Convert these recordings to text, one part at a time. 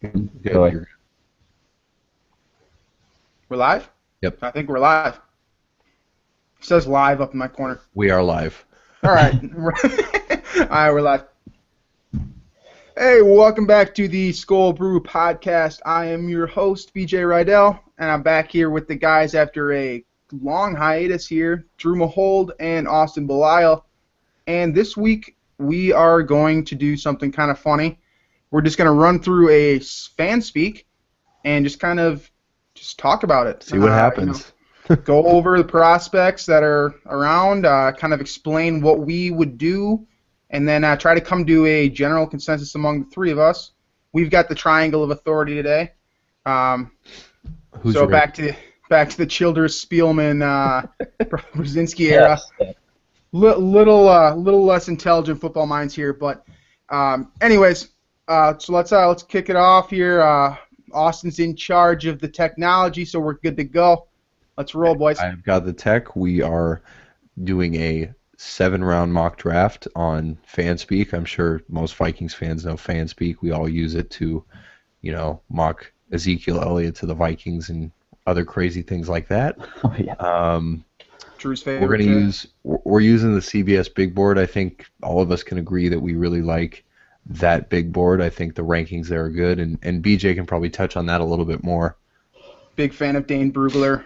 Good. Really? We're live? Yep, I think we're live. It says live up in my corner. we are live. All right. All right, we're live. Hey, welcome back to the Skol Brew podcast. I am your host, BJ Rydell, and I'm back here with the guys after a long hiatus here, Drew Mahold and Austin Belial. And this week, we are going to do something kind of funny. We're just going to run through a fan speak and just kind of just talk about it. See what happens. Go over the prospects that are around, kind of explain what we would do, and then try to come to a general consensus among the three of us. We've got the triangle of authority today. Who's So your back to the Childers, Spielman, Brzezinski era. Yes. Little less intelligent football minds here, but anyways, so let's kick it off here. Austin's in charge of the technology, so we're good to go. Let's roll, boys. I've got the tech. We are doing a 7-round mock draft on FanSpeak. I'm sure most Vikings fans know FanSpeak. We all use it to, mock Ezekiel Elliott to the Vikings and other crazy things like that. Oh, yeah. Drew's favorite. We're using the CBS big board. I think all of us can agree that we really like that big board. I think the rankings there are good, and BJ can probably touch on that a little bit more. Big fan of Dane Brugler.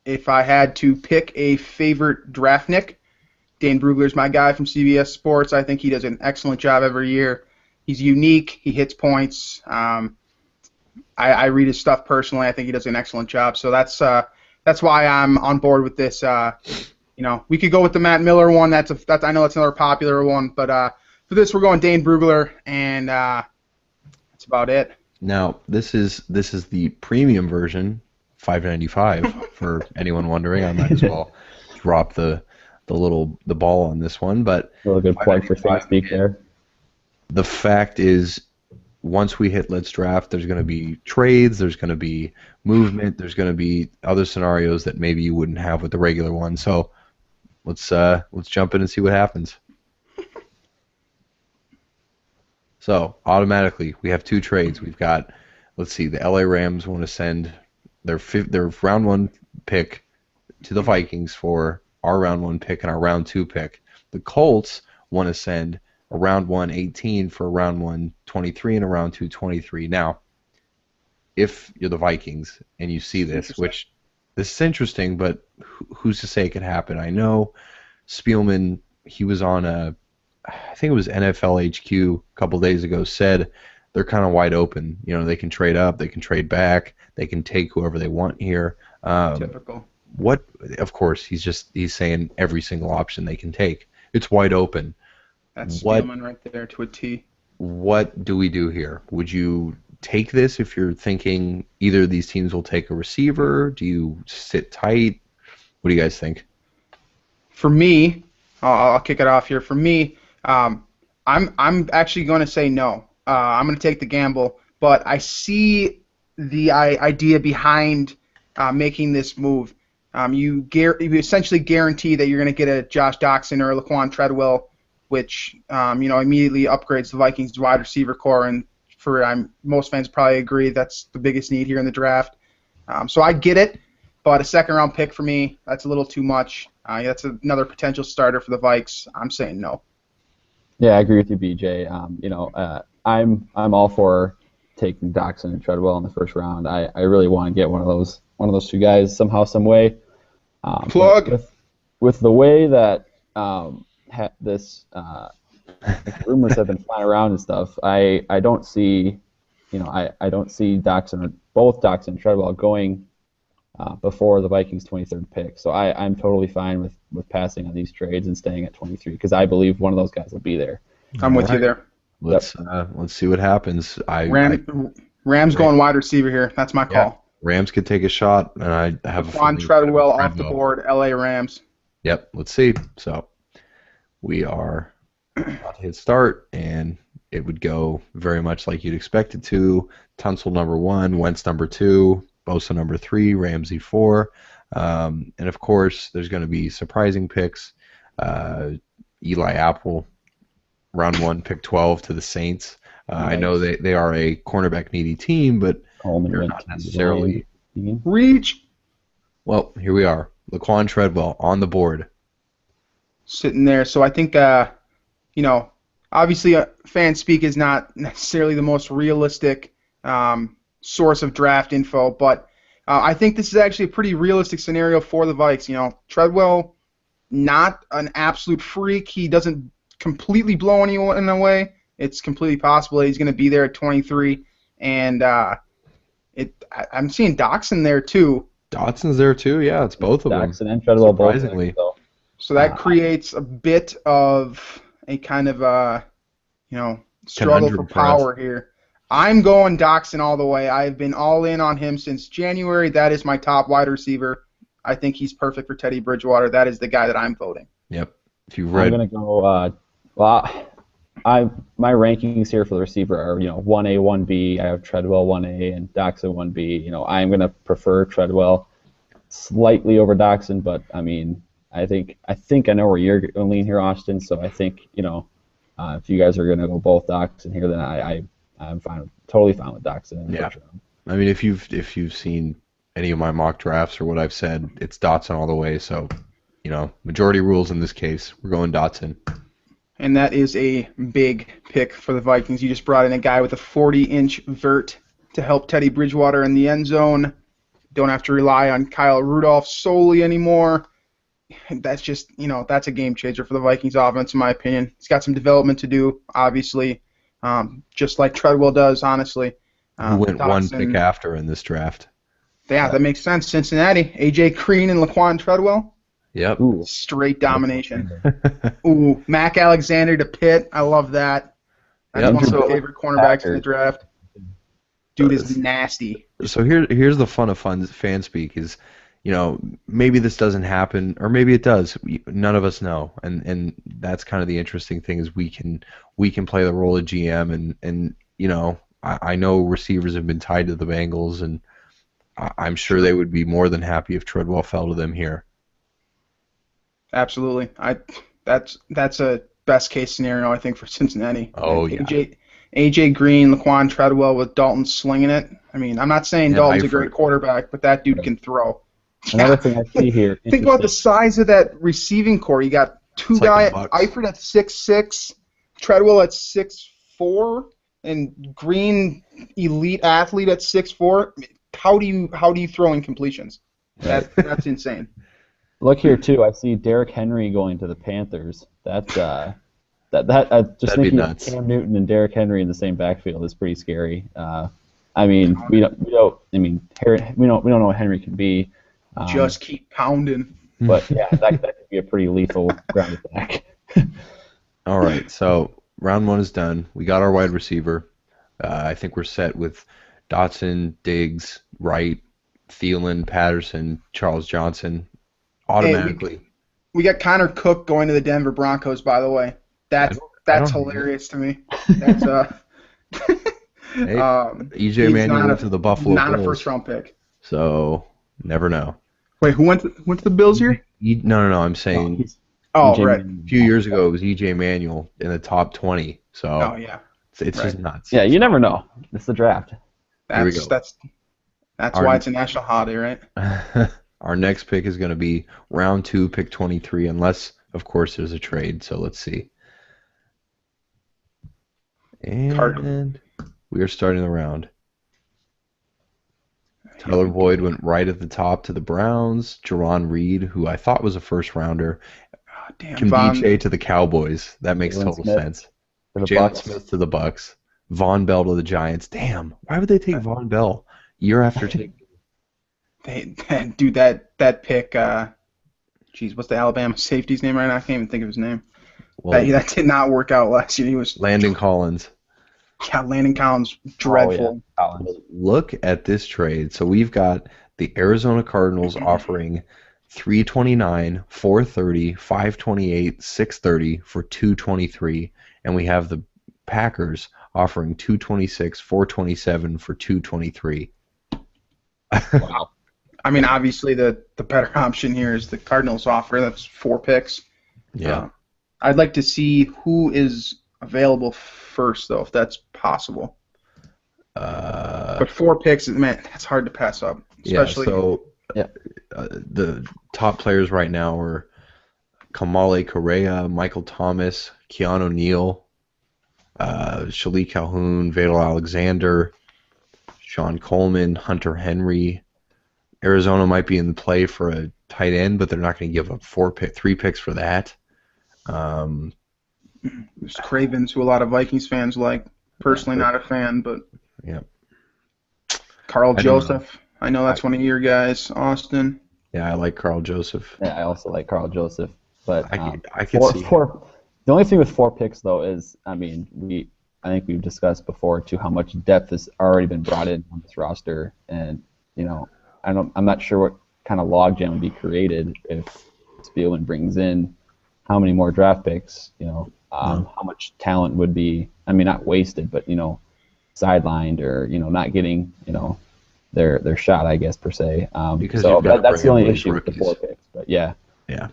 If I had to pick a favorite draft nick, Dane Brugler's my guy from CBS Sports. I think he does an excellent job every year. He's unique. He hits points. I read his stuff personally. I think he does an excellent job. So that's why I'm on board with this. We could go with the Matt Miller one. I know that's another popular one, but for this we're going Dane Brugler, and that's about it. Now, this is the premium version, $5.95 for anyone wondering. I might as well drop the ball on this one, but Really good plug for FanSpeak there. the fact is, once we hit Let's Draft, there's going to be trades, there's going to be movement, there's going to be other scenarios that maybe you wouldn't have with the regular one. So let's jump in and see what happens. So automatically, we have two trades. We've got, let's see, the LA Rams want to send their round one pick to the Vikings for our round one pick and our round two pick. The Colts want to send a round 1 18 for a round 1 23 and a round 2 23. Now, if you're the Vikings and you see this, which this is interesting, but who's to say it could happen? I know Spielman, he was on I think it was NFL HQ a couple days ago, said they're kind of wide open. They can trade up, they can trade back, they can take whoever they want here. Typical. Of course, he's saying every single option they can take. It's wide open. That's Spielman right there to a T. What do we do here? Would you take this if you're thinking either of these teams will take a receiver? Do you sit tight? What do you guys think? For me, I'll kick it off here. For me, I'm actually going to say no. I'm going to take the gamble, but I see the idea behind making this move. You essentially guarantee that you're going to get a Josh Doxson or a Laquan Treadwell, which immediately upgrades the Vikings' wide receiver core, and most fans probably agree that's the biggest need here in the draft. So I get it, but a second-round pick for me, that's a little too much. That's another potential starter for the Vikes. I'm saying no. Yeah, I agree with you, BJ. I'm all for taking Doxson and Treadwell in the first round. I really want to get one of those two guys somehow, some way. Plug. With the way that this rumors have been flying around and stuff, I don't see, I don't see both Doxson and Treadwell going before the Vikings' 23rd pick. So I'm totally fine with passing on these trades and staying at 23 because I believe one of those guys will be there. I'm with you there. Let's see what happens. Rams going wide receiver here. That's my call. Yeah, Rams could take a shot, and I have Laquan Treadwell off the board. LA Rams. Yep. Let's see. So we are about to hit start, and it would go very much like you'd expect it to. Tunsil number 1, Wentz number 2, Bosa number 3, Ramsey 4, and of course there's going to be surprising picks. Eli Apple, round 1, pick 12 to the Saints. I know they are a cornerback needy team, but Coleman they're went not to the necessarily. Lions. Reach. Well, here we are. Laquan Treadwell on the board. Sitting there. So I think, obviously fan speak is not necessarily the most realistic source of draft info, but I think this is actually a pretty realistic scenario for the Vikes. Treadwell, not an absolute freak. He doesn't completely blow anyone away. It's completely possible that he's going to be there at 23, and I'm seeing Doxson there too. Dotson's there too. Yeah, it's both of them. Doxson and Treadwell both. Surprisingly. So that creates a bit of a kind of struggle for Conundrum for us. power here. I'm going Doxson all the way. I've been all in on him since January. That is my top wide receiver. I think he's perfect for Teddy Bridgewater. That is the guy that I'm voting. Yep. If you've read, I'm gonna go. My rankings here for the receiver are 1A, 1B. I have Treadwell 1A and Doxson 1B. I'm gonna prefer Treadwell slightly over Doxson, but I mean, I think I know where you're going to lean here, Austin. So I think if you guys are going to go both Doxson here, then I'm fine, totally fine with Doxson. Yeah. I mean, if you've seen any of my mock drafts or what I've said, it's Dotson all the way. So, majority rules in this case. We're going Dotson. And that is a big pick for the Vikings. You just brought in a guy with a 40-inch vert to help Teddy Bridgewater in the end zone. Don't have to rely on Kyle Rudolph solely anymore. That's just, that's a game changer for the Vikings offense, in my opinion. He's got some development to do, obviously, just like Treadwell does, honestly. Who went Dotson, one pick after in this draft? Yeah, that makes sense. Cincinnati, A.J. Green and Laquan Treadwell. Yep. Ooh. Straight domination. Ooh, Mac Alexander to Pitt. I love that. That's one of my favorite cornerbacks in the draft. Dude is nasty. So here's the fun of fan speak is, maybe this doesn't happen, or maybe it does. None of us know, and that's kind of the interesting thing is we can play the role of GM, and I know receivers have been tied to the Bengals, and I'm sure they would be more than happy if Treadwell fell to them here. Absolutely. That's a best case scenario, I think, for Cincinnati. Oh, yeah. AJ Green, Laquan Treadwell with Dalton slinging it. I mean, I'm not saying Dalton's a great quarterback, but that dude can throw. Another thing I see here. Think about the size of that receiving core. You got two guys, Eifert at 6'6", Treadwell at 6'4", and Green, elite athlete at 6'4". How do you throw in completions? That's insane. Look here too. I see Derrick Henry going to the Panthers. That's just thinking of Cam Newton and Derrick Henry in the same backfield is pretty scary. I mean, we don't know what Henry can be. Just keep pounding. But yeah, that could be a pretty lethal ground attack. All right, so round one is done. We got our wide receiver. I think we're set with Dotson, Diggs, Wright, Thielen, Patterson, Charles Johnson. Automatically. Hey, we got Connor Cook going to the Denver Broncos, by the way. That's hilarious to me. That's EJ Manuel went to the Buffalo Bills. Not a first-round pick. So, never know. Wait, who went to the Bills here? No, I'm saying right. A few years ago it was EJ Manuel in the top 20. So yeah. It's just nuts. Yeah, you never know. It's the draft. Here we go. That's why it's a national holiday, right? Our next pick is going to be round 2, pick 23, unless, of course, there's a trade. So let's see. And we are starting the round. Tyler Boyd went right at the top to the Browns. Jerron Reed, who I thought was a first-rounder. Kimbiche to the Cowboys. That makes total sense. Jalen Smith to the Bucks. Von Bell to the Giants. Damn, why would they take Von Bell year after taking? Dude, that pick. What's the Alabama safety's name right now? I can't even think of his name. Well, that did not work out last year. He was Landon Collins. Yeah, Landon Collins, dreadful. Oh, yeah. Look at this trade. So we've got the Arizona Cardinals offering 329, 430, 528, 630 for 223, and we have the Packers offering 226, 427 for 223. Wow. I mean, obviously the better option here is the Cardinals offer. That's 4 picks. Yeah. I'd like to see who is available first, though, if that's possible. Uh, But 4 picks, man, that's hard to pass up. yeah. Especially, So Yeah. the top players right now are Kamale Correa, Michael Thomas, Keanu Neal, Shalik Calhoun, Vadal Alexander, Sean Coleman, Hunter Henry. Arizona might be in play for a tight end, but they're not going to give up 3 picks for that. Um, there's Cravens, who a lot of Vikings fans like. Personally, not a fan, but yeah, Carl I don't know. Joseph. I know that's one of your guys, Austin. Yeah, I like Carl Joseph. Yeah, I also like Carl Joseph, but I could see him. the only thing with 4 picks though is, I think we've discussed before too how much depth has already been brought in on this roster, and I'm not sure what kind of logjam would be created if Spielman brings in how many more draft picks, how much talent would be, not wasted, but sidelined or not getting their shot, I guess, per se. Because so you've got to that's the bring in only these issue with the rookies. 4 picks. But yeah, Yeah.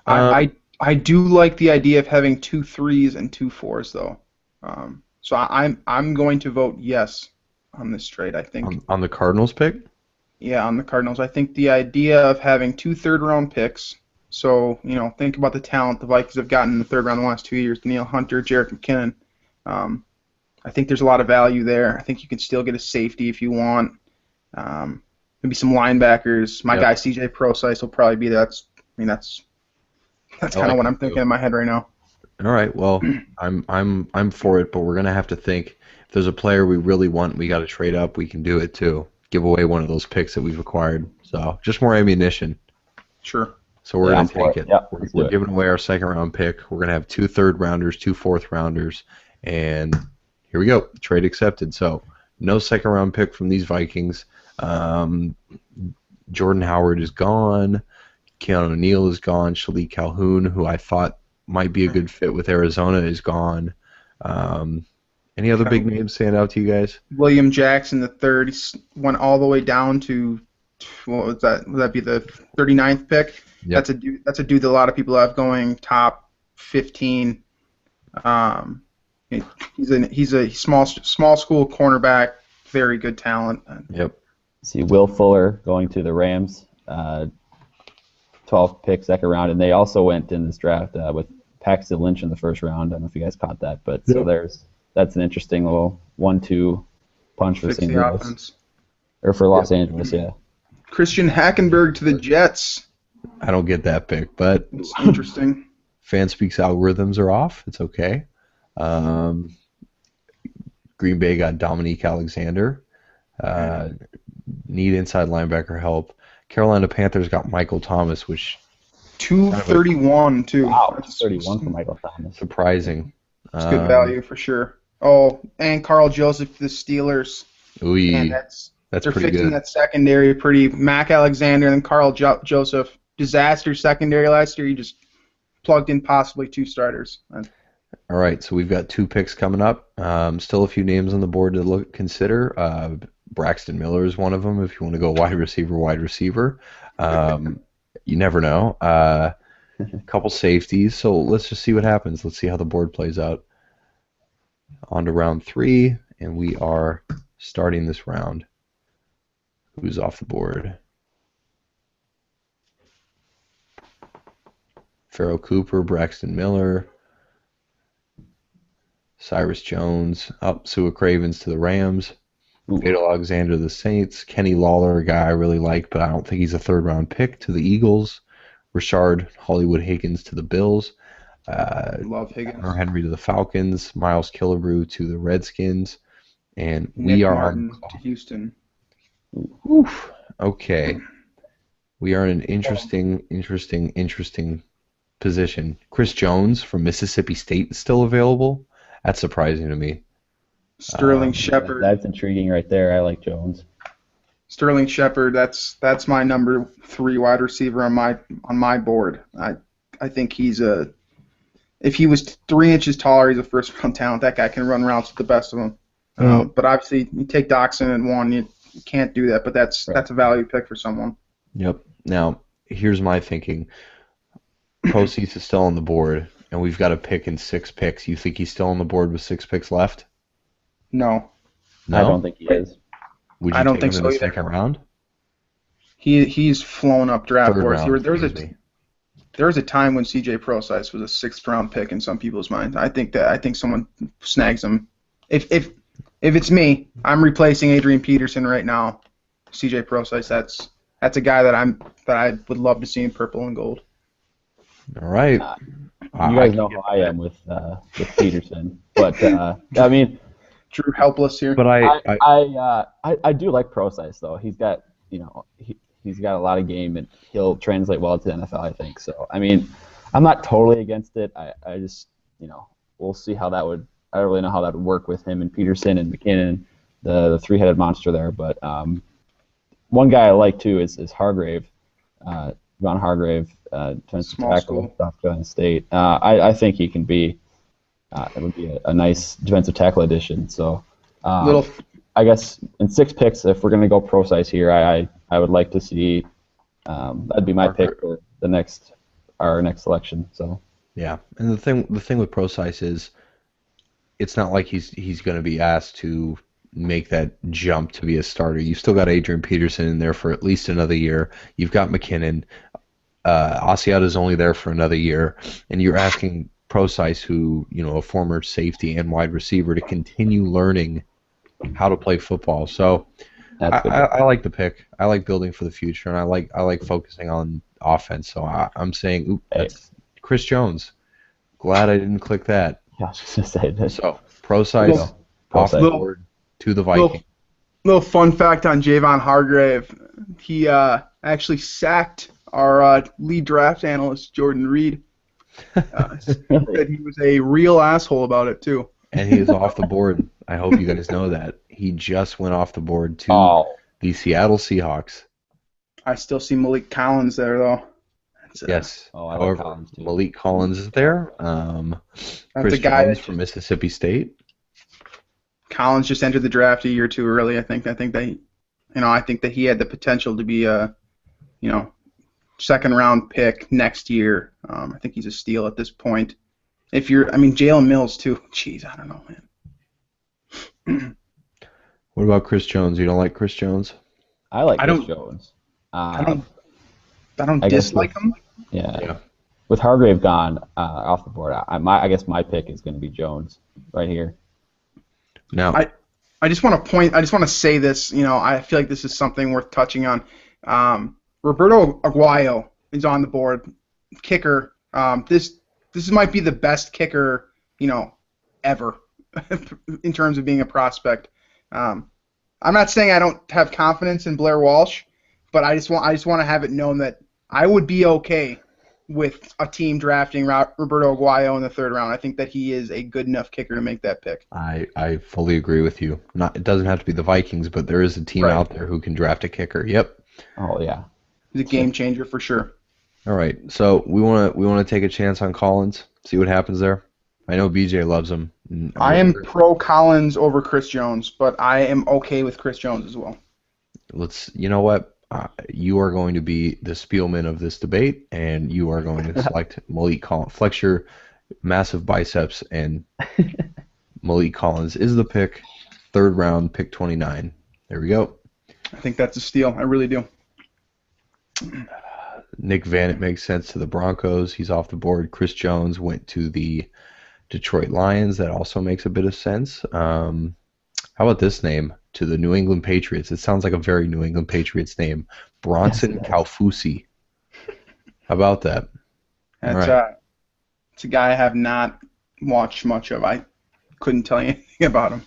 I do like the idea of having 2 3s and 2 4s though. So I'm going to vote yes on this trade. I think On the Cardinals pick? yeah, on the Cardinals. I think the idea of having 2 third-round picks. So think about the talent the Vikings have gotten in the third round the last 2 years: Danielle Hunter, Jerick McKinnon. I think there's a lot of value there. I think you can still get a safety if you want. Maybe some linebackers. My guy CJ Prosise will probably be there. That's kind of what I'm thinking in my head right now. All right. Well, I'm for it, but we're gonna have to think. If there's a player we really want, we got to trade up. We can do it too. Give away one of those picks that we've acquired. So just more ammunition. Sure. So we're gonna for take it. it. Yeah, We're giving away our second-round pick. We're gonna have 2 third-rounders, 2 fourth-rounders, and here we go. Trade accepted. So no second-round pick from these Vikings. Jordan Howard is gone. Keanu Neal is gone. Shalik Calhoun, who I thought might be a good fit with Arizona, is gone. Any other big names stand out to you guys? William Jackson the third. He went all the way down to what was that? Would that be the 39th pick? Yep. That's a dude that a lot of people have going top 15. He's a small school cornerback, very good talent. Yep. See Will Fuller going to the Rams, 12th pick, second round, and they also went in this draft with Paxton Lynch in the first round. I don't know if you guys caught that, but so that's an interesting little 1-2 punch for Fix St. the Louis offense. or for Los Angeles, yeah. Christian Hackenberg to the Jets. I don't get that pick, but It's interesting. FanSpeak's algorithms are off. It's okay. Green Bay got Dominique Alexander. Need inside linebacker help. Carolina Panthers got Michael Thomas, which 231 too. Wow, That's 31 for Michael Thomas. surprising. It's good value for sure. Oh, and Carl Joseph, the Steelers. And That's they're pretty fixing good. that secondary pretty. Mac Alexander and Carl Joseph. Disaster secondary last year. He just plugged in possibly 2 starters. All right, so we've got 2 picks coming up. Still a few names on the board to consider. Braxton Miller is one of them. If you want to go wide receiver. You never know. A couple safeties. So let's just see what happens. Let's see how the board plays out. On to round 3, and we are starting this round. Who's off the board? Farrell Cooper, Braxton Miller, Cyrus Jones, Sua Cravens to the Rams, Vadal Alexander to the Saints, Kenny Lawler, a guy I really like, but I don't think he's a third-round pick, to the Eagles, Rashard Hollywood Higgins to the Bills, Love Higgins. Hunter Henry to the Falcons, Miles Killebrew to the Redskins, and Nick we are Martin to Houston. Oof. Okay. We are in an interesting position. Chris Jones from Mississippi State is still available. That's surprising to me. Sterling Shepard. That's intriguing right there. I like Jones. Sterling Shepard. That's my number 3 wide receiver on my board. I think if he was 3 inches taller, he's a first round talent. That guy can run routes with the best of them. But obviously, you take Doxson at 1, you can't do that. But that's a value pick for someone. Yep. Now, here's my thinking. Proceeds is still on the board. and we've got a pick in 6 picks. You think he's still on the board with 6 picks left? No, I don't No? think he is. Would I you don't take think him in so the either. second round? He's flown up draft Third boards. round, There was excuse me. a time when CJ Procise was a 6th round pick in some people's minds. I think someone snags him. If it's me, I'm replacing Adrian Peterson right now. CJ Procise. That's a guy that I would love to see in purple and gold. All right. You guys know how I am with Peterson, but I mean, Drew helpless here. But I do like Procise though. He's got he's got a lot of game and he'll translate well to the NFL. I think so. I mean, I'm not totally against it. I just we'll see how that would. I don't really know how that would work with him and Peterson and McKinnon, the three-headed monster there. But one guy I like too is Hargrave, Ron Hargrave, defensive Small tackle, school. South Carolina State. I think he can be. It would be a nice defensive tackle addition. So, Little I guess in 6 picks, if we're going to go pro size here, I would like to see that'd be my pick for our next selection. So yeah, and the thing with Procise is it's not like he's going to be asked to make that jump to be a starter. You've still got Adrian Peterson in there for at least another year. You've got McKinnon. Asiata's only there for another year, and you're asking Procise, who a former safety and wide receiver, to continue learning how to play football. So that's good. I like the pick. I like building for the future, and I like focusing on offense. So I'm saying, that's Chris Jones. Glad I didn't click that. Yeah, I was just going to say this. So Procise off the board to the Vikings. little fun fact on Javon Hargrave. He actually sacked our lead draft analyst Jordan Reed. Said he was a real asshole about it too. And he is off the board. I hope you guys know that. He just went off the board to the Seattle Seahawks. I still see Malik Collins there though. Yes. I like However, Collins, too. Malik Collins is there. Chris a guy Jones that from Mississippi State. Collins just entered the draft a year too early. I think that he had the potential to be a second round pick next year. I think he's a steal at this point. Jalen Mills too. Jeez, I don't know, man. What about Chris Jones? You don't like Chris Jones? I like Chris Jones. I don't dislike him. Yeah. With Hargrave gone off the board, I guess my pick is going to be Jones right here. Now, I just want to say this. I feel like this is something worth touching on. Roberto Aguayo is on the board. Kicker. This might be the best kicker, ever in terms of being a prospect. I'm not saying I don't have confidence in Blair Walsh, but I just want to have it known that I would be okay with a team drafting Roberto Aguayo in the 3rd round. I think that he is a good enough kicker to make that pick. I fully agree with you. It doesn't have to be the Vikings, but there is a team out there who can draft a kicker. Yep. Oh yeah. He's a game changer for sure. All right. So we want to take a chance on Collins. See what happens there. I know BJ loves him. I am pro Collins over Chris Jones, but I am okay with Chris Jones as well. You know what? You are going to be the Spielman of this debate, and you are going to select Malik Collins. Flex your massive biceps, and Malik Collins is the pick. 3rd round, pick 29. There we go. I think that's a steal. I really do. Nick Vanett makes sense to the Broncos. He's off the board. Chris Jones went to the Detroit Lions. That also makes a bit of sense. How about this name? To the New England Patriots. It sounds like a very New England Patriots name. Bronson Kaufusi. How about that? It's a guy I have not watched much of. I couldn't tell you anything about him.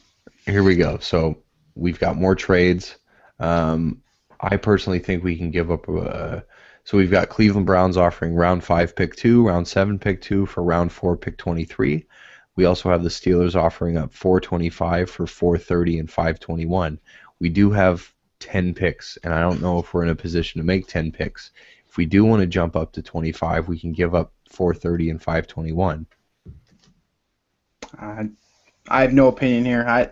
Here we go. So we've got more trades. I personally think we can give up. So we've got Cleveland Browns offering round 5 pick 2, round 7 pick 2 for round 4 pick 23. We also have the Steelers offering up 425 for 430 and 521. We do have 10 picks, and I don't know if we're in a position to make 10 picks. If we do want to jump up to 25, we can give up 430 and 521. I have no opinion here.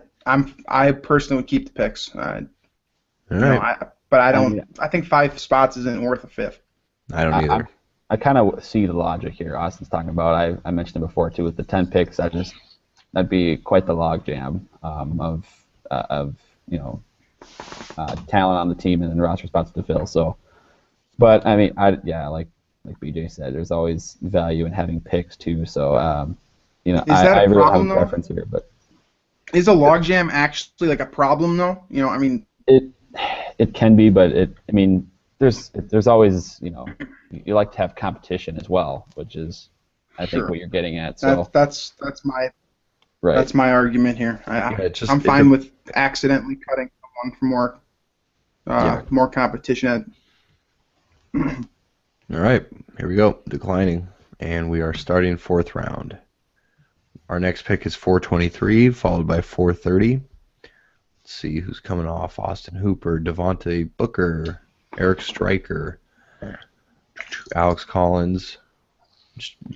I personally would keep the picks. All right. But I don't. I think 5 spots isn't worth a 5th. I don't either. I kind of see the logic here. Austin's talking about. I mentioned it before too with the 10 picks. That'd be quite the log jam of talent on the team and then roster spots to fill. So, but I mean, like BJ said, there's always value in having picks too. So, Is that I a really have problem a though? preference here, but Is a logjam actually like a problem though? I mean, it it can be, but I mean, there's always you like to have competition as well, which is I think sure. what you're getting at. That's So, that's that's my right. that's my argument here. Yeah, I'm fine with accidentally cutting someone for Yeah. more competition. all right. Here we go. Declining, and we are starting fourth round. Our next pick is 423, followed by 430. Let's see who's coming off. Austin Hooper, Devontae Booker, Eric Stryker, Alex Collins.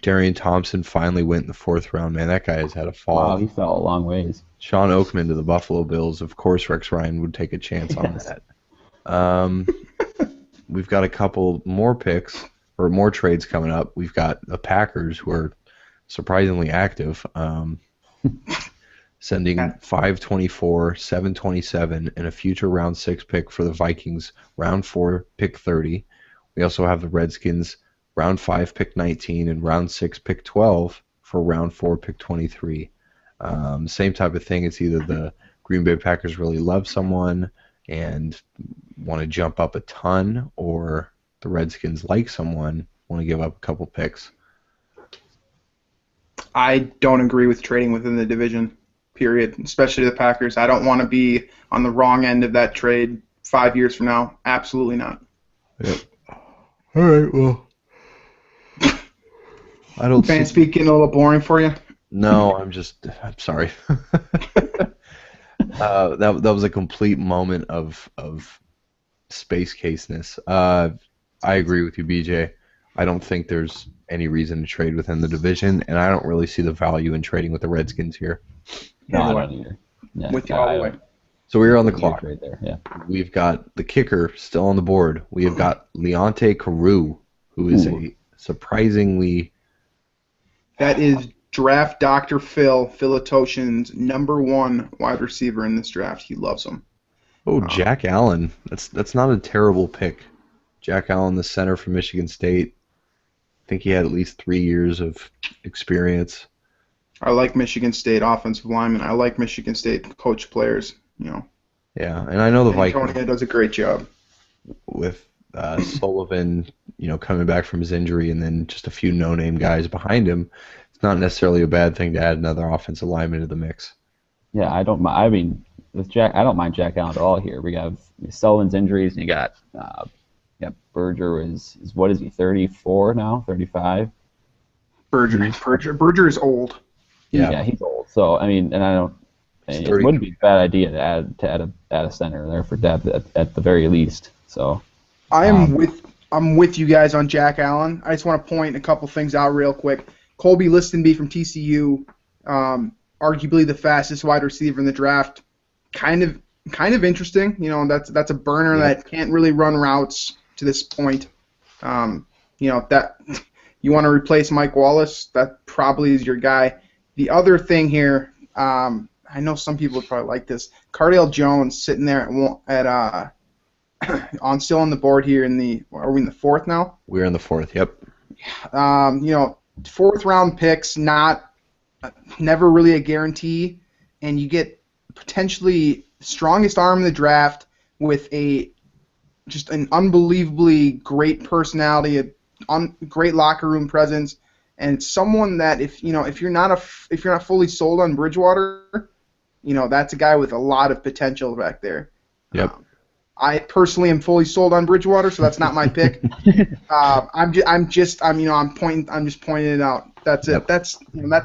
Darian Thompson finally went in the fourth round. Man, that guy has had a Wow, fall. he fell a long ways. Sean Oakman to the Buffalo Bills. Of course, Rex Ryan would take a chance on Yes. that. We've got a couple more picks or more trades coming up. We've got the Packers, who are surprisingly active, sending 524, 727, and a future round 6 pick for the Vikings, round 4, pick 30. We also have the Redskins, round 5, pick 19, and round 6, pick 12 for round 4, pick 23. Same type of thing. It's either the Green Bay Packers really love someone and want to jump up a ton, or the Redskins like someone, want to give up a couple picks. I don't agree with trading within the division, period, especially the Packers. I don't want to be on the wrong end of that trade 5 years from now. Absolutely not. Yep. All right, well, I don't Fan see. speak getting a little boring for you? No, I'm sorry. That was a complete moment of space caseness. I agree with you, BJ. I don't think there's any reason to trade within the division, and I don't really see the value in trading with the Redskins here. No, I Anyway, don't either. Yeah, with you all the way. So we're on the Good clock. trade there. Yeah. We've got the kicker still on the board. We have got Leonte Carew, who is a surprisingly That is draft Dr. Phil Philatoshin's #1 wide receiver in this draft. He loves him. Jack Allen. That's not a terrible pick. Jack Allen, the center from Michigan State. I think he had at least 3 years of experience. I like Michigan State offensive linemen. I like Michigan State coach players. Yeah, and I know the Vikings Antonio does a great job. with Sullivan, coming back from his injury, and then just a few no-name guys behind him. It's not necessarily a bad thing to add another offensive lineman to the mix. Yeah, I don't. I mean, with Jack, I don't mind Jack Allen at all here. We have Sullivan's injuries, and you got Berger is what is he, 34 now, 35? Berger is old. Yeah, he's old. So I mean, and I don't. He's It 30. wouldn't be a bad idea to add a center there for depth at the very least. So I'm with you guys on Jack Allen. I just want to point a couple things out real quick. Colby Listenby from TCU, arguably the fastest wide receiver in the draft. Kind of interesting. That's a burner that can't really run routes to this point. That you want to replace Mike Wallace, that probably is your guy. The other thing here, I know some people would probably like this. Cardale Jones sitting there still on the board here are we in the fourth now? We're in the fourth. Yep. Fourth round picks, never really a guarantee, and you get potentially strongest arm in the draft with just an unbelievably great personality, great locker room presence, and someone that if you're not fully sold on Bridgewater, that's a guy with a lot of potential back there. Yep. I personally am fully sold on Bridgewater, so that's not my pick. I'm just pointing it out. That's it. Yep. That's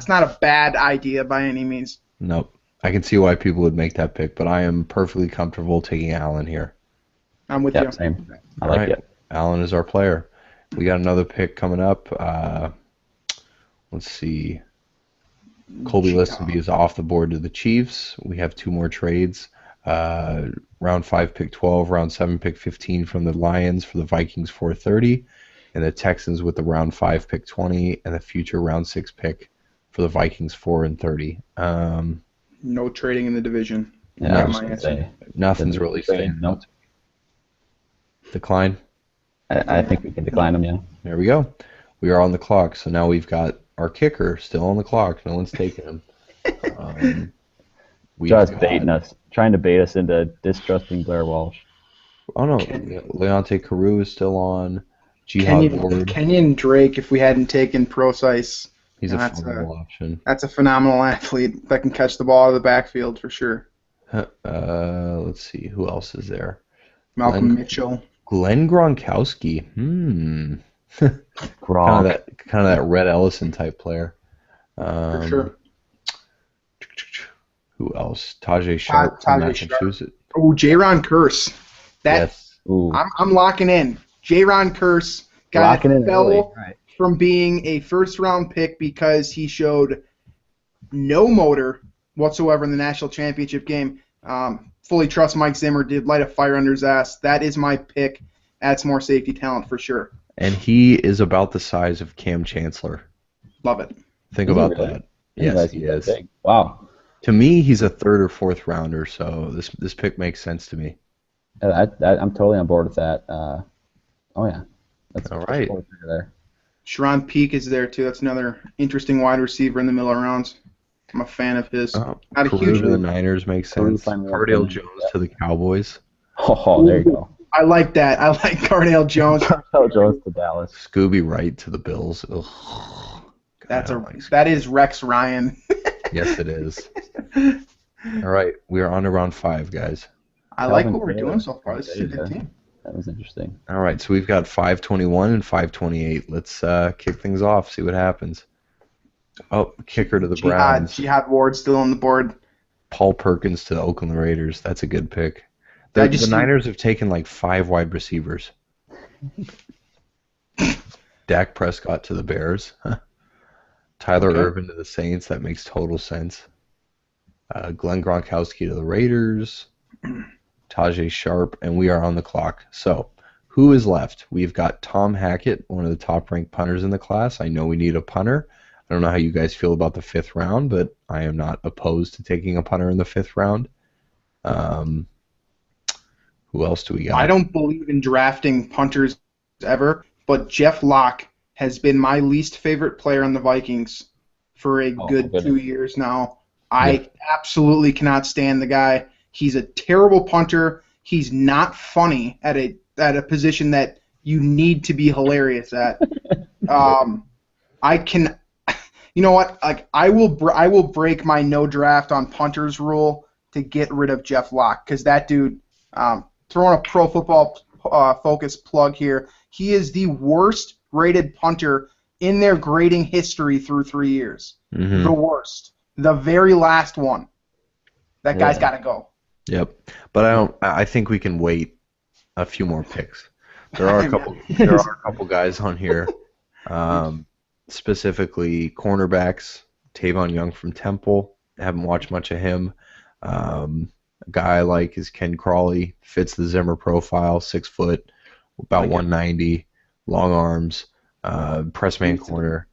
not a bad idea by any means. Nope. I can see why people would make that pick, but I am perfectly comfortable taking Allen here. I'm with you. Same. I All like right. it. Allen is our player. We got another pick coming up. Let's see. Colby Listenby is off the board to the Chiefs. We have 2 more trades. Round 5, pick 12. Round 7, pick 15 from the Lions for the Vikings, 430. and the Texans with the round 5 pick 20, and the future round 6 pick for the Vikings 4 and 30. No trading in the division. Yeah, No, I Got was my gonna answer. say nothing's the really trade, standing no. out. Decline. I think we can decline them. Yeah. There we go. We are on the clock. So now we've got our kicker still on the clock. No one's taking him. We've Just got, baiting us, trying to bait us into distrusting Blair Walsh. oh no, Ken- Leonte Carew is still on. Jihad Ward, Kenyon Drake, if we hadn't taken Procise, he's a that's phenomenal option. a phenomenal athlete that can catch the ball out of the backfield for sure. Let's see, who else is there? Malcolm Glenn, Mitchell. Glenn Gronkowski. Gronk. Kind of that Red Ellison type player. For sure. Who else? Tajay Sharp from Tajay Sharp. Massachusetts. Oh, Jaron Curse. Yes. Ooh. I'm locking in. Jaron Curse Locking in fell early. Right. from being a first-round pick because he showed no motor whatsoever in the national championship game. Fully trust Mike Zimmer. Did light a fire under his ass. That is my pick. Adds more safety talent for sure. And he is about the size of Cam Chancellor. Love it. Think Is he about really? that. I didn't Yes, realize he was is. that big. Wow. To me, he's a 3rd or 4th rounder, so this pick makes sense to me. I'm totally on board with that. Oh yeah. That's All right. there. Sharon Peake is there too. That's another interesting wide receiver in the middle rounds. I'm a fan of his. Not a Carew huge to the move. Niners makes Carew sense. finally Cardale went Jones to the Cowboys. Oh, there you go. I like that. I like Cardale Jones. Cardale Jones to Dallas. Scooby Wright to the Bills. Ugh. That is Rex Ryan. Yes, it is. All right, we are on to round 5, guys. I like Calvin what we're Taylor. doing so far. This is a good team. That was interesting. All right, so we've got 521 and 528. Let's kick things off, see what happens. Oh, kicker to the Browns. Jihad Ward still on the board. Paul Perkins to the Oakland Raiders. That's a good pick. The Niners have taken like 5 wide receivers. Dak Prescott to the Bears. Tyler Ervin to the Saints. That makes total sense. Glenn Gronkowski to the Raiders. Tajay Sharp, and we are on the clock. So, who is left? We've got Tom Hackett, one of the top-ranked punters in the class. I know we need a punter. I don't know how you guys feel about the 5th round, but I am not opposed to taking a punter in the 5th round. Who else do we got? I don't believe in drafting punters ever, but Jeff Locke has been my least favorite player on the Vikings for a good 2 years now. I absolutely cannot stand the guy. He's a terrible punter. He's not funny at a position that you need to be hilarious at. I can, you know what? Like I will break my no draft on punters rule to get rid of Jeff Locke because that dude. Throwing a Pro Football Focus plug here. He is the worst rated punter in their grading history through 3 years. Mm-hmm. The worst. The very last one. That guy's got to go. Yep. But I think we can wait a few more picks. There are a couple guys on here. Specifically cornerbacks. Tavon Young from Temple. I haven't watched much of him. A guy I like is Ken Crawley. Fits the Zimmer profile. 6 foot, about 190, long arms, press man corner.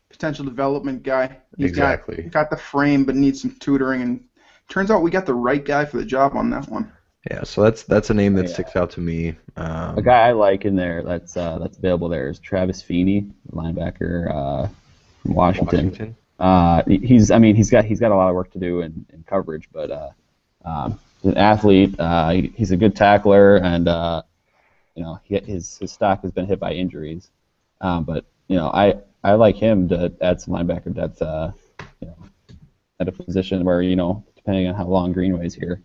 Potential development guy. He's got the frame, but needs some tutoring. And turns out we got the right guy for the job on that one. Yeah, so that's a name that sticks out to me. A guy I like in there that's available there is Travis Feeney, linebacker from Washington. He's got a lot of work to do in coverage, but he's an athlete. He's a good tackler, and his stock has been hit by injuries. But I like him to add some linebacker depth. At a position where depending on how long Greenway's here.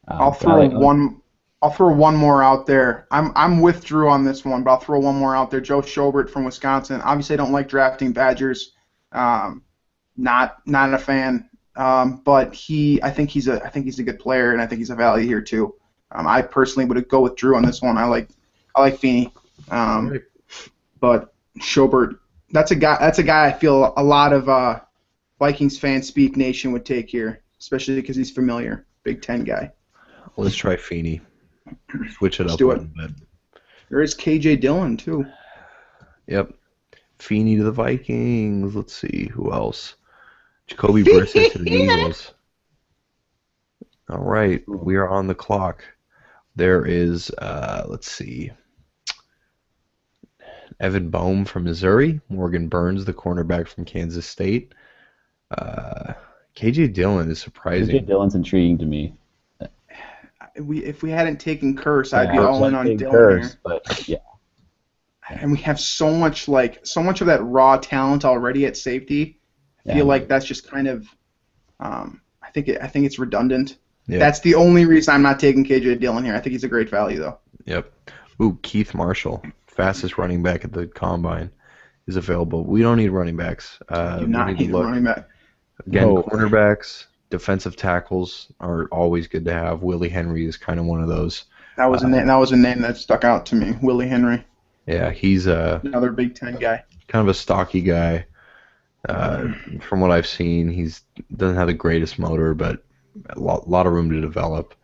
I'll throw one more out there. I'm with Drew on this one, but I'll throw one more out there. Joe Schobert from Wisconsin. Obviously, I don't like drafting Badgers. Not a fan. But I think he's a good player, and I think he's a value here too. I personally would go with Drew on this one. I like Feeney. But Schobert, that's a guy I feel a lot of Vikings fans Speak Nation would take here, especially because he's familiar. Big Ten guy. Let's try Feeney. Switch it up do a it. little bit. There is KJ Dillon too. Yep. Feeney to the Vikings. Let's see who else. Jacoby Brissett to the Eagles. All right, we are on the clock. There is, let's see, Evan Boehm from Missouri, Morgan Burns, the cornerback from Kansas State. KJ Dillon is AJ surprising. Dillon's intriguing to me. If we hadn't taken Curse, I'd Yeah, be all in like on big Dillon curse, here. but yeah, And we have so much of that raw talent already at safety. I feel yeah. like that's just kind of I think it's redundant. Yep. That's the only reason I'm not taking KJ Dillon here. I think he's a great value though. Yep. Ooh, Keith Marshall, fastest running back at the combine, is available. We don't need running backs. Do We not need to need a look. running back. Again, No. cornerbacks, defensive tackles are always good to have. Willie Henry is kind of one of those. That was a name that stuck out to me. Willie Henry, Yeah, he's another Big Ten guy. kind of a stocky guy. From what I've seen, he's doesn't have the greatest motor, but a lot of room to develop.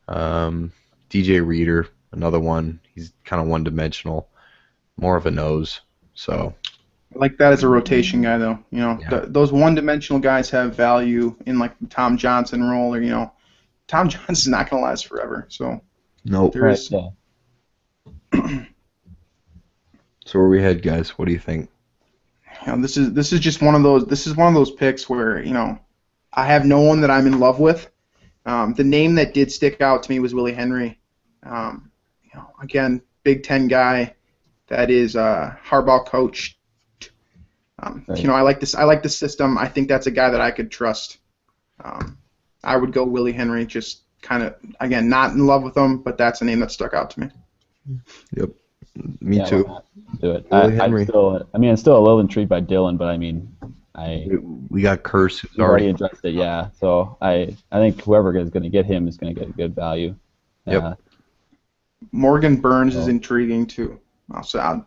DJ Reader, another one. He's kind of one-dimensional, more of a nose. So I like that as a rotation guy though. Yeah. Those one-dimensional guys have value in like the Tom Johnson role, or Tom Johnson's not going to last forever. So nope. there Right, is. yeah. So where we head, guys? What do you think? This is just one of those. This is one of those picks where I have no one that I'm in love with. The name that did stick out to me was Willie Henry. Again, Big Ten guy that is Harbaugh coached. Right. I like this. I like the system. I think that's a guy that I could trust. I would go Willie Henry. Just kind of again, not in love with him, but that's a name that stuck out to me. Yep. Me Yeah, too. why not? Do it. Willie Henry. I'm still a little intrigued by Dillon, but I mean, We got Curse, who's we've already already. addressed it. Yeah, so I think whoever is going to get him is going to get a good value. Yep. Morgan Burns is Oh. intriguing too. Also,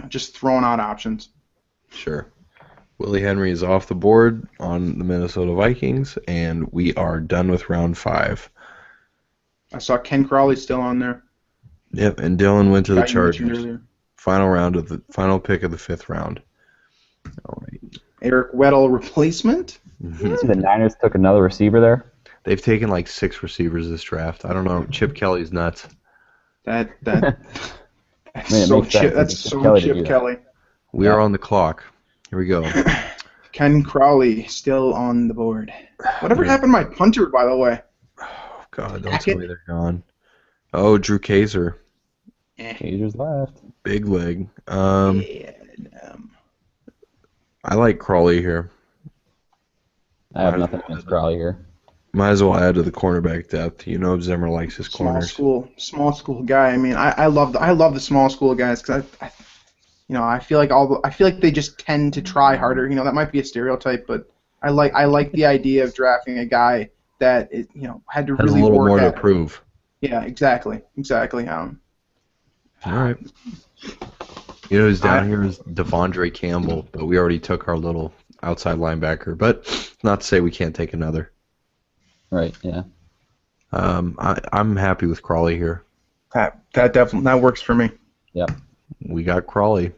just throwing out options. Sure. Willie Henry is off the board on the Minnesota Vikings, and we are done with round 5. I saw Ken Crawley still on there. Yep, and Dylan went to the Guy you mentioned Chargers. earlier. Final pick of the 5th round. All right. Eric Weddle replacement. See, the Niners took another receiver there. They've taken like 6 receivers this draft. I don't know. Chip Kelly's nuts. That's I mean, it so makes sense. Chip. That's It's so Kelly to do Chip that. Kelly. We are on the clock. Here we go. Ken Crawley still on the board. Whatever Yeah. happened to my punter, by the way? Oh, God, don't Hackett? tell me they're gone. Oh, Drew Kaiser. Pagers left. Big leg. Yeah, I like Crawley here. I have nothing against Crawley here. Might as well add to the cornerback depth. Zimmer likes his corners. small school guy. I mean, I love the small school guys because I feel like they just tend to try harder. That might be a stereotype, but I like the idea of drafting a guy that had to Has really a little work more to at it. prove. Yeah, exactly. All right. Who's down here is Devondre Campbell, but we already took our little outside linebacker. But not to say we can't take another. Right, yeah. I'm happy with Crawley here. That definitely that works for me. Yep. We got Crawley.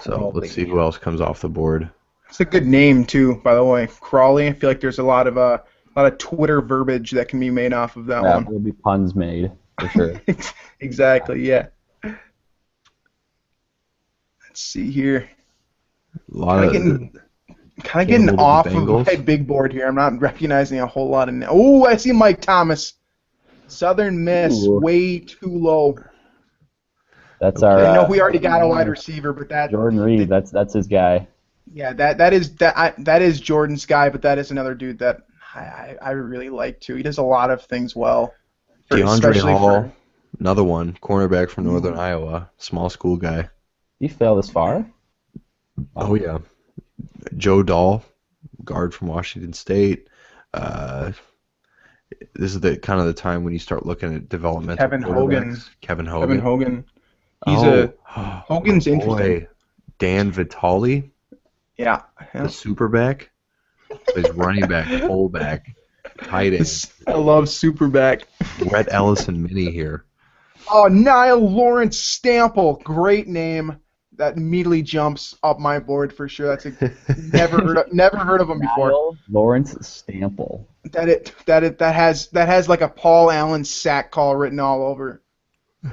So Crawley. let's see who else comes off the board. It's a good name too, by the way. Crawley. I feel like there's a lot of Twitter verbiage that can be made off of that Yeah, one. there'll be puns made, for sure. Exactly. Yeah. Let's see here. A lot of Kind of getting Campbell to the off of Bengals. my big board here. I'm not recognizing a whole lot of. Oh, I see Mike Thomas. Southern Miss, Ooh. way too low. That's Okay. our. I know we already got a wide receiver, but that Jordan Reed. That's his guy. yeah, that is Jordan's guy, but that is another dude that I really like too. He does a lot of things well. DeAndre especially Hall, for- another one, cornerback from Northern Iowa, small school guy. He fell this far. Oh yeah, Joe Dahl, guard from Washington State. This is the kind of the time when you start looking at developmental Kevin Hogan. quarterbacks. Kevin Hogan. Hogan's Hogan's interesting. Dan Vitale, Yeah. the superback, plays running back, fullback, tight end. I love Superback. Rhett Ellison mini here. Oh, Niall Lawrence Stample. Great name. that immediately jumps up my board for sure. That's a never heard of him before. Niall Lawrence Stample. That has like a Paul Allen sack call written all over.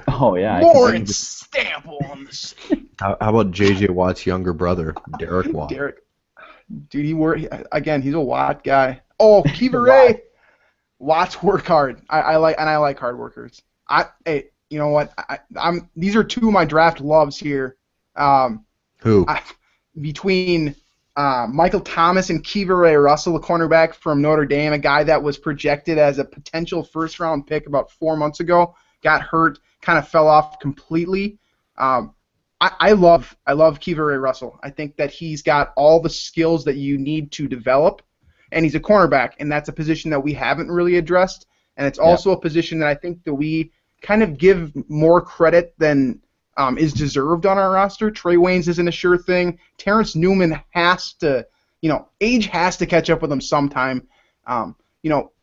Oh yeah, Lawrence Stample on the How about J.J. Watt's younger brother, Derek Watt? Derek. Dude, he's a Watt guy. Oh, Kiva Ray. Watts work hard. I like hard workers. Hey, you know what? These are two of my draft loves here. Who? Between Michael Thomas and Kiva Ray Russell, a cornerback from Notre Dame, a guy that was projected as a potential first-round pick about 4 months ago, got hurt, kind of fell off completely. I love Kiva Ray Russell. I think that he's got all the skills that you need to develop, and he's a cornerback, and that's a position that we haven't really addressed, and it's also a position that I think that we kind of give more credit than is deserved on our roster. Trey Waynes isn't a sure thing. Terrence Newman has to, age has to catch up with him sometime.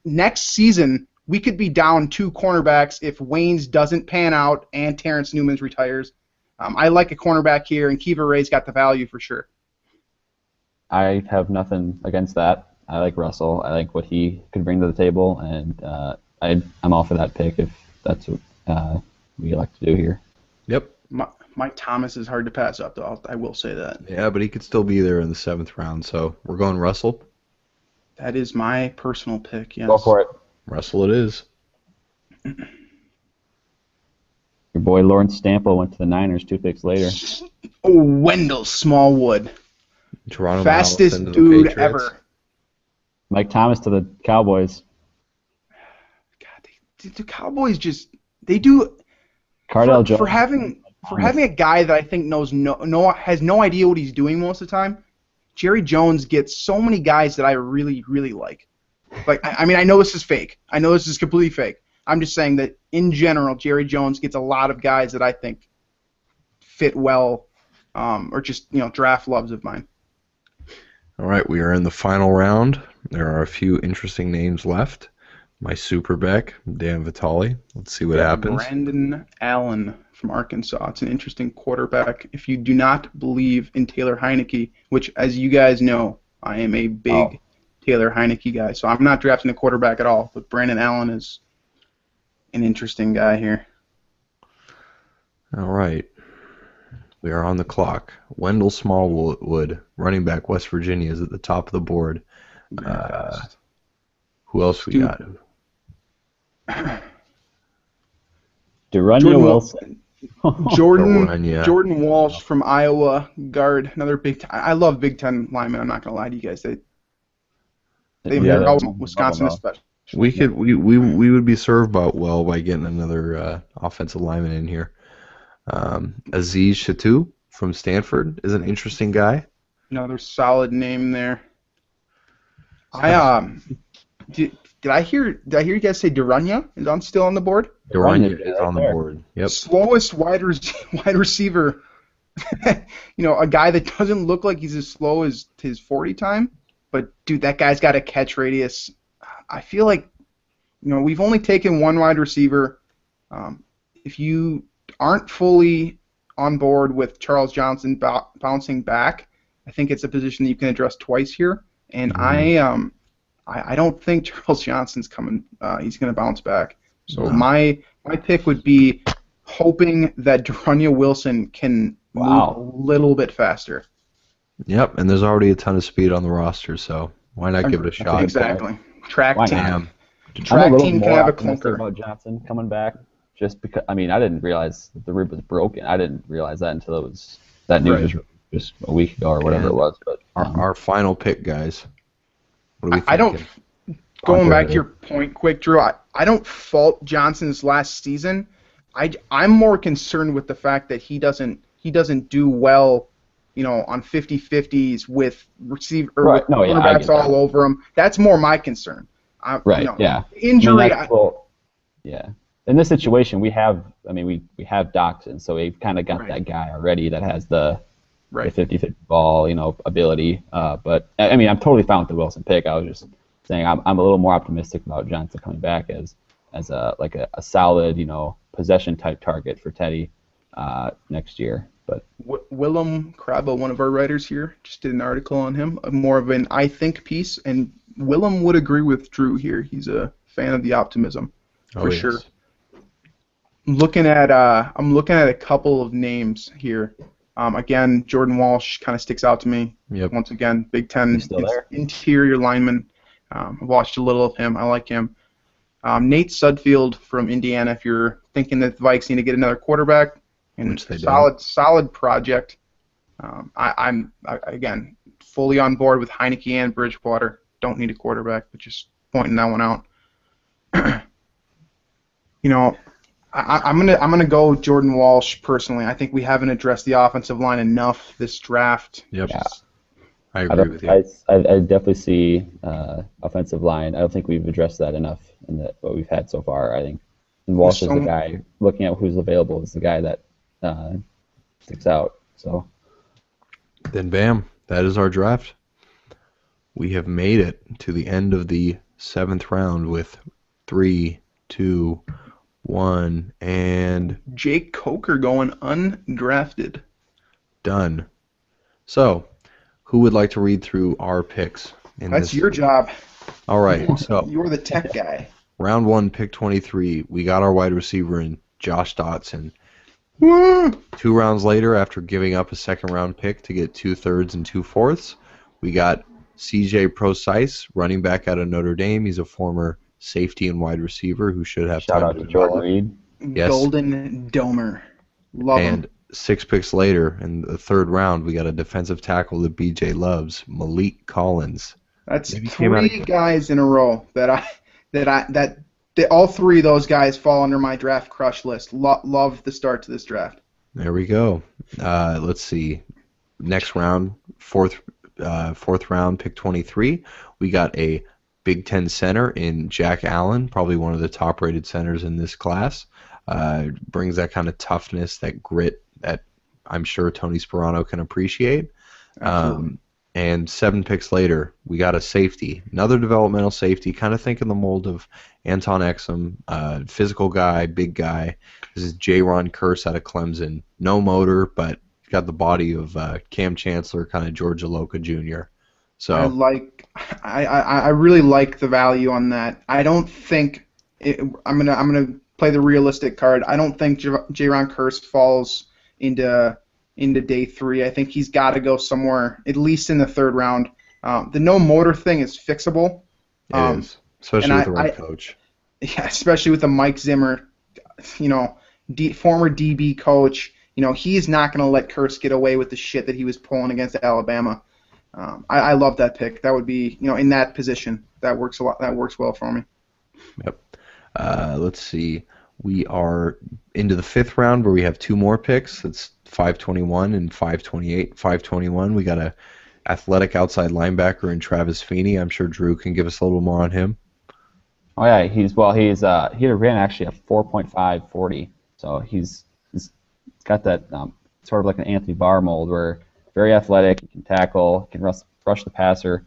Next season we could be down 2 cornerbacks if Waynes doesn't pan out and Terrence Newman retires. I like a cornerback here, and Kiva Ray's got the value for sure. I have nothing against that. I like Russell. I like what he could bring to the table, and I'm all for that pick if that's what we elect to do here. Yep. Mike Thomas is hard to pass up, though. I will say that. Yeah, but he could still be there in the 7th round, so we're going Russell. That is my personal pick, yes. Go for it. Russell it is. Your boy Lawrence Stample went to the Niners 2 picks later. Oh, Wendell Smallwood. Toronto Fastest Allison to the dude Patriots. ever. Mike Thomas to the Cowboys. God, the Cowboys they do Cardell Jones. for having a guy that I think has no idea what he's doing most of the time. Jerry Jones gets so many guys that I really, really like. Like, I mean, I know this is fake. I know this is completely fake. I'm just saying that in general, Jerry Jones gets a lot of guys that I think fit well, or just draft loves of mine. All right, we are in the final round. There are a few interesting names left. My Superback, Dan Vitale. Let's see what happens. Brandon Allen from Arkansas. It's an interesting quarterback. If you do not believe in Taylor Heineke, which, as you guys know, I am a big Taylor Heineke guy, so I'm not drafting a quarterback at all. But Brandon Allen is an interesting guy here. All right. We are on the clock. Wendell Smallwood, running back, West Virginia, is at the top of the board. Who else we got? Derunya Wilson. Jordan Walsh from Iowa, guard, another Big Ten. I love Big Ten linemen. I'm not gonna lie to you guys. They're Wisconsin especially. We would be served well by getting another offensive lineman in here. Aziz Chatou from Stanford is an interesting guy. Another solid name there. Did I hear you guys say Derunya is still on the board? Derunya is on the board. Yep. Slowest wide receiver. A guy that doesn't look like he's as slow as his 40 time, but dude, that guy's got a catch radius. I feel like we've only taken one wide receiver. If you aren't fully on board with Charles Johnson bouncing back, I think it's a position that you can address twice here. And I don't think Charles Johnson's coming. He's going to bounce back. So my pick would be hoping that Derunya Wilson can move a little bit faster. Yep, and there's already a ton of speed on the roster, so why not give it a shot? Exactly. Track team. Track team can have a clunker. About Johnson coming back, just because. I mean, I didn't realize the rib was broken. I didn't realize that until that news was just a week ago or whatever it was. But our final pick, guys. What are we thinking? I don't. Going back to your point, quick, Drew. I don't fault Johnson's last season. I'm more concerned with the fact that he doesn't do well, on 50-50s with cornerbacks all over him. That's more my concern. Injury. Yeah. In this situation, we have Doxson, so we've kind of got that guy already that has the 50-50 ball, ability. But I mean, I'm totally fine with the Wilson pick. I was just saying I'm a little more optimistic about Johnson coming back as a solid, possession type target for Teddy next year. But Willem Krabbe, one of our writers here, just did an article on him, more of an I think piece, and Willem would agree with Drew here. He's a fan of the optimism, Oh for sure. yes. I'm looking at a couple of names here. Again, Jordan Walsh kind of sticks out to me. Yep. Once again, Big he's Ten still there. interior lineman. I've watched a little of him. I like him. Nate Sudfeld from Indiana. If you're thinking that the Vikes need to get another quarterback, and Which they don't. solid project. Again fully on board with Heineke and Bridgewater. Don't need a quarterback, but just pointing that one out. You know, I'm gonna go Jordan Walsh personally. I think we haven't addressed the offensive line enough this draft. Yep. Yeah. I I agree with don't. you. I definitely see offensive line. I don't think we've addressed that enough in what we've had so far. I think and Walsh is the guy. Looking at who's available is the guy that sticks out. So Then bam, that is our draft. We have made it to the end of the 7th round with 3, 2, 1, and Jake Coker going undrafted. done. So, who would like to read through our picks in That's this? your job. All right. So, You're the tech guy. round 1, pick 23. We got our wide receiver in Josh Dotson. Woo! 2 rounds later, after giving up a second round pick to get 2/3 and 2/4, we got CJ Procise, running back out of Notre Dame. He's a former safety and wide receiver who should have shout time out to to Jordan develop. Reed. Yes. Golden Domer. Love him. And 6 picks later, in the 3rd round, we got a defensive tackle that BJ loves, Malik Collins. That's Maybe came out of- 3 guys in a row that all 3 of those guys fall under my draft crush list. Love the start to this draft. There we go. Let's see. Next round, fourth round, pick 23. We got a Big Ten center in Jack Allen, probably one of the top-rated centers in this class. Brings that kind of toughness, that grit that I'm sure Tony Sperano can appreciate. Absolutely. And 7 picks later, we got a safety, another developmental safety, kind of think in the mold of Anton Exum, physical guy, big guy. This is J-Ron Curse out of Clemson. No motor, but got the body of Cam Chancellor, kind of George Aloka Jr. So I really like the value on that. I don't think I'm gonna play the realistic card. I don't think J-Ron Curse falls into day 3. I think he's got to go somewhere at least in the 3rd round. The no motor thing is fixable. it is, especially and with the right coach. Yeah, especially with the Mike Zimmer, former DB coach. He's not going to let Curse get away with the shit that he was pulling against Alabama. I love that pick. That would be, in that position. That works a lot. That works well for me. Yep. Let's see. We are into the 5th round where we have 2 more picks. It's 521 and 528. 521, we got a athletic outside linebacker in Travis Feeney. I'm sure Drew can give us a little more on him. Oh yeah, he ran actually a 4.540, so he's got that sort of like an Anthony Barr mold, where very athletic, he can tackle, can rush the passer.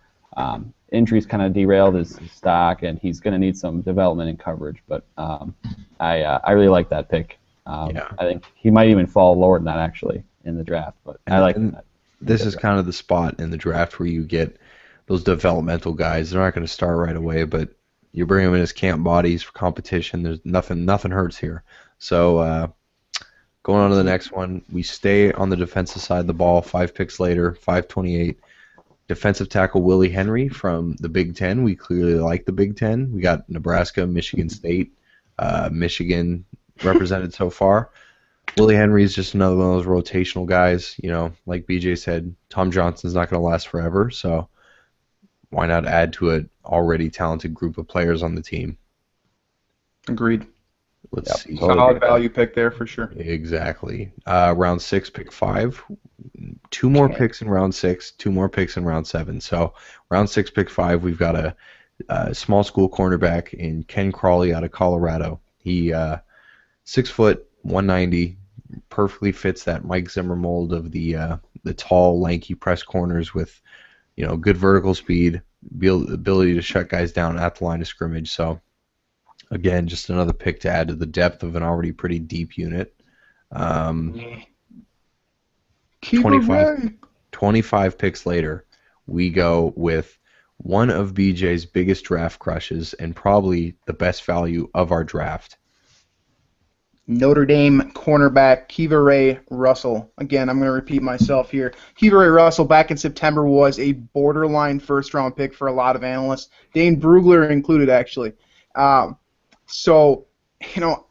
Injuries kind of derailed his stock, and he's going to need some development and coverage. But I really like that pick. Yeah. I think he might even fall lower than that actually in the draft. But I like that. This is kind of the spot in the draft where you get those developmental guys. They're not going to start right away, but you bring them in as camp bodies for competition. There's nothing hurts here. So going on to the next one, we stay on the defensive side of the ball. 5 picks later, 528. Defensive tackle Willie Henry from the Big Ten. We clearly like the Big Ten. We got Nebraska, Michigan State, Michigan represented so far. Willie Henry is just another one of those rotational guys. Like BJ said, Tom Johnson's not going to last forever, so why not add to an already talented group of players on the team? Agreed. Let's see. Solid value pick there for sure. Exactly. Round 6, pick 5. 2 more picks in round 6, 2 more picks in round 7. So round 6, pick 5, we've got a small school cornerback in Ken Crawley out of Colorado. He 6 foot, 190, perfectly fits that Mike Zimmer mold of the tall, lanky press corners with good vertical speed, ability to shut guys down at the line of scrimmage. So again, just another pick to add to the depth of an already pretty deep unit. Kiva Ray. 25 picks later, we go with one of BJ's biggest draft crushes and probably the best value of our draft. Notre Dame cornerback Kiva Ray Russell. Again, I'm going to repeat myself here. Kiva Ray Russell back in September was a borderline first-round pick for a lot of analysts, Dane Brugler included, actually. So, you know,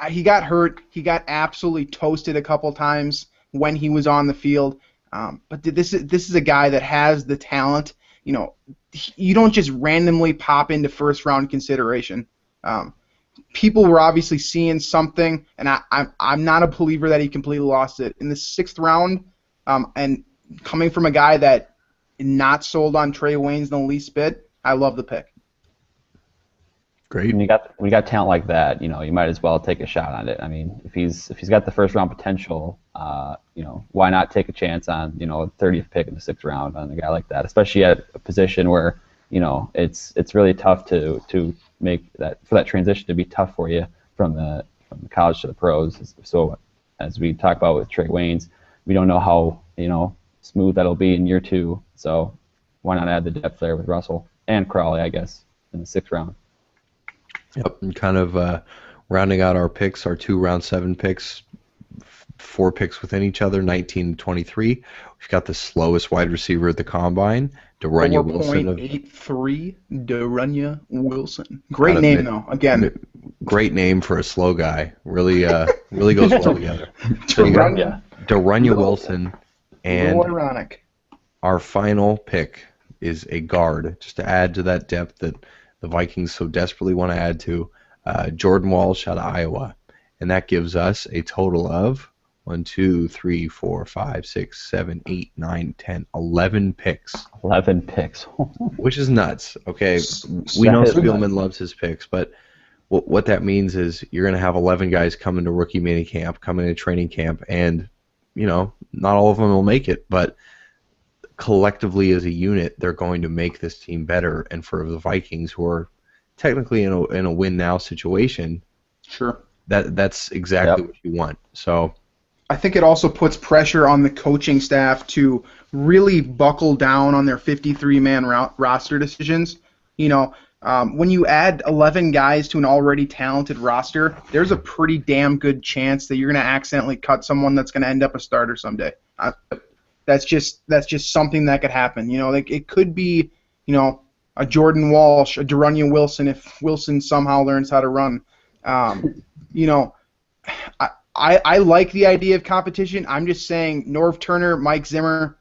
he got hurt. He got absolutely toasted a couple times when he was on the field. But this is a guy that has the talent. You know, you don't just randomly pop into first-round consideration. People were obviously seeing something, and I'm not a believer that he completely lost it. In the 6th round, and coming from a guy that not sold on Trey Waynes in the least bit, I love the pick. Great. When you got talent like that, you know, you might as well take a shot on it. I mean, if he's got the first round potential, you know, why not take a chance on, you know, 30th pick in the 6th round on a guy like that, especially at a position where, you know, it's really tough to make that, for that transition to be tough for you from the college to the pros. So as we talk about with Trey Waynes, we don't know how, you know, smooth that'll be in year 2. So why not add the depth there with Russell and Crawley, I guess, in the 6th round. Yep, and kind of rounding out our picks, our 2 round 7 picks, 4 picks within each other, 19 to 23. We've got the slowest wide receiver at the combine, Darunya Wilson. 4.83, Darunya Wilson. Great name, though. Again, great name for a slow guy. Really goes well together. Darunya Wilson, and ironic. Our final pick is a guard, just to add to that depth that the Vikings so desperately want to add to, Jordan Walsh out of Iowa. And that gives us a total of 1, 2, 3, 4, 5, 6, 7, 8, 9, 10, 11 picks. 11 picks. Which is nuts, okay? We know Spielman loves his picks, but what that means is you're going to have 11 guys come into rookie mini camp, come into training camp, and, you know, not all of them will make it, but collectively as a unit, they're going to make this team better. And for the Vikings, who are technically in a win-now situation, sure, that's exactly what you want. So I think it also puts pressure on the coaching staff to really buckle down on their 53-man roster decisions. You know, when you add 11 guys to an already talented roster, there's a pretty damn good chance that you're going to accidentally cut someone that's going to end up a starter someday. That's just something that could happen. You know, like it could be, you know, a Jordan Walsh, a Darunya Wilson if Wilson somehow learns how to run. You know, I like the idea of competition. I'm just saying Norv Turner, Mike Zimmer,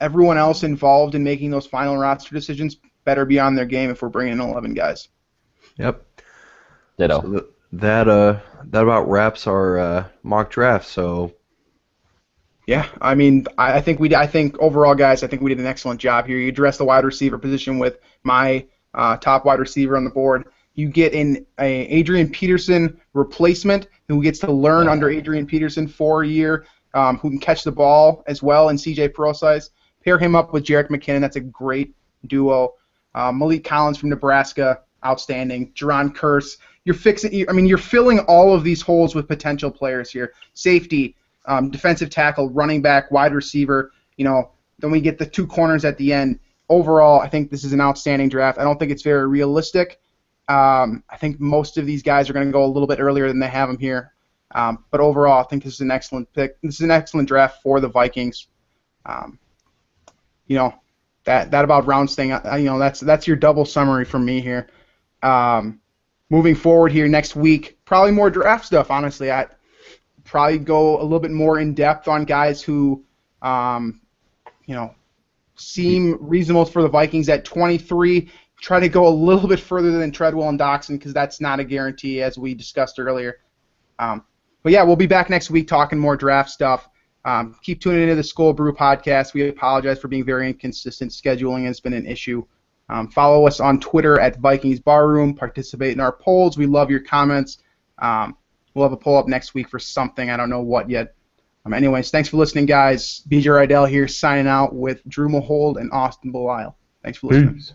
everyone else involved in making those final roster decisions better be on their game if we're bringing in 11 guys. Yep. Ditto. So that about wraps our mock draft. So. Yeah, I mean, I think overall, guys, I think we did an excellent job here. You addressed the wide receiver position with my top wide receiver on the board. You get an Adrian Peterson replacement who gets to learn under Adrian Peterson for a year, who can catch the ball as well, and CJ Prosise. Pair him up with Jerick McKinnon. That's a great duo. Malik Collins from Nebraska, outstanding. Jerron Kearse. You're filling all of these holes with potential players here. Safety. Defensive tackle, running back, wide receiver, you know, then we get the 2 corners at the end. Overall, I think this is an outstanding draft. I don't think it's very realistic. I think most of these guys are going to go a little bit earlier than they have them here. But overall, I think this is an excellent pick. This is an excellent draft for the Vikings. You know, that about rounds thing, you know, that's your double summary from me here. Moving forward here next week, probably more draft stuff, honestly. Probably go a little bit more in depth on guys who, you know, seem reasonable for the Vikings at 23. Try to go a little bit further than Treadwell and Doxson because that's not a guarantee, as we discussed earlier. But yeah, we'll be back next week talking more draft stuff. Keep tuning into the Skol Brew podcast. We apologize for being very inconsistent. Scheduling has been an issue. Follow us on Twitter at Vikings Barroom. Participate in our polls. We love your comments. We'll have a poll up next week for something. I don't know what yet. Anyways, thanks for listening, guys. BJ Rydell here signing out with Drew Mahold and Austin Belisle. Thanks for listening. Peace.